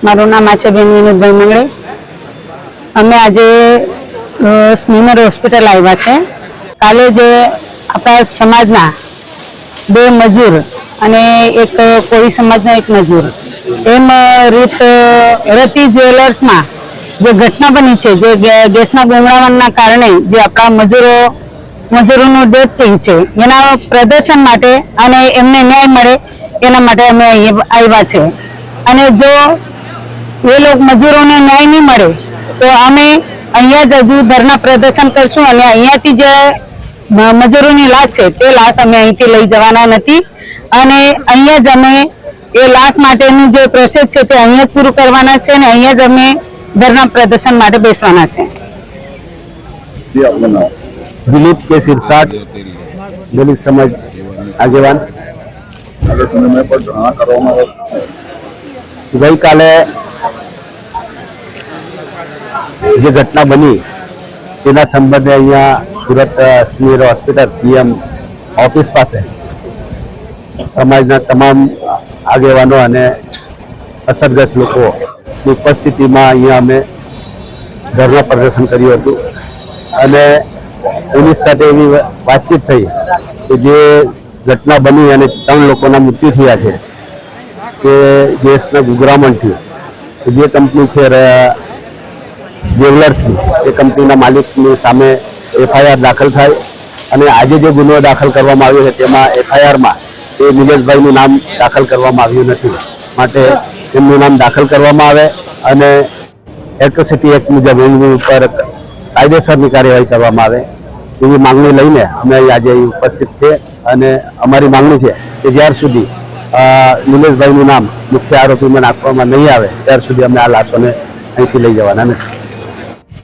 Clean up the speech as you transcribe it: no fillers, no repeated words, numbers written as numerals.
મારું નામ આશાબેન વિનોદભાઈ મંગળે। અમે આજે સ્મીમેર હોસ્પિટલ આવ્યા છે। કાલે જે આપણા સમાજના બે મજૂર અને એક કોળી સમાજના એક મજૂર એમ રતિ જ્વેલર્સમાં જે ઘટના બની છે, જે ગેસના ગુંગળામણના કારણે જે આપણા મજૂરોનું ડેથ થયું છે, એના પ્રદર્શન માટે અને એમને ન્યાય મળે એના માટે અમે આવ્યા છે। અને જો એ લોકો મજૂરોને ન્યાય નહીં મળે તો અમે અહીંયા જ હજુ ધરના પ્રદર્શન કરશું અને અહીંયાથી જે મજૂરોની લાશ છે તે લાશ અમે અહીંથી લઈ જવાના નથી અને અહીંયા જ અમે એ લાશ માટેનું જે પ્રોસેસ છે તે અહીંયા જ પૂરું કરવાના છે અને અહીંયા જ અમે ધરના પ્રદર્શન માટે બેસવાના છે। દિલીપ કે સિરસાટ, દલિત સમાજ આગેવાન। ગઈકાલે જે ઘટના બની તેના સંબંધે અહીંયા Surat SMIMER hospital PM office પાસે સમાજના તમામ આગેવાનો અને અસરગ્રસ્ત લોકોની ઉપસ્થિતિમાં અહીંયા અમે ધરણા પ્રદર્શન કર્યું હતું અને પોલીસ સાથે એવી વાતચીત થઈ કે જે ઘટના બની અને 3 લોકોના મૃત્યુ થયા છે કે ગેસના ગુંગળામણથી જે કંપની છે જ્વેલર્સની એ કંપનીના માલિકની સામે એફઆઈઆર દાખલ થાય અને આજે જે ગુનો દાખલ કરવામાં આવ્યો છે તેમાં એફઆઈઆરમાં એ નિલેશભાઈનું નામ દાખલ કરવામાં આવ્યું નથી, માટે એમનું નામ દાખલ કરવામાં આવે અને એટ્રોસિટી એક્ટ મુજબ એમની ઉપર કાયદેસરની કાર્યવાહી કરવામાં આવે એવી માંગણી લઈને અમે આજે ઉપસ્થિત છે અને અમારી માંગણી છે કે જ્યાર સુધી નિલેશભાઈનું નામ મુખ્ય આરોપીમાં નાખવામાં નહીં આવે ત્યાર સુધી અમે આ લાશોને અહીંથી લઈ જવાના નથી।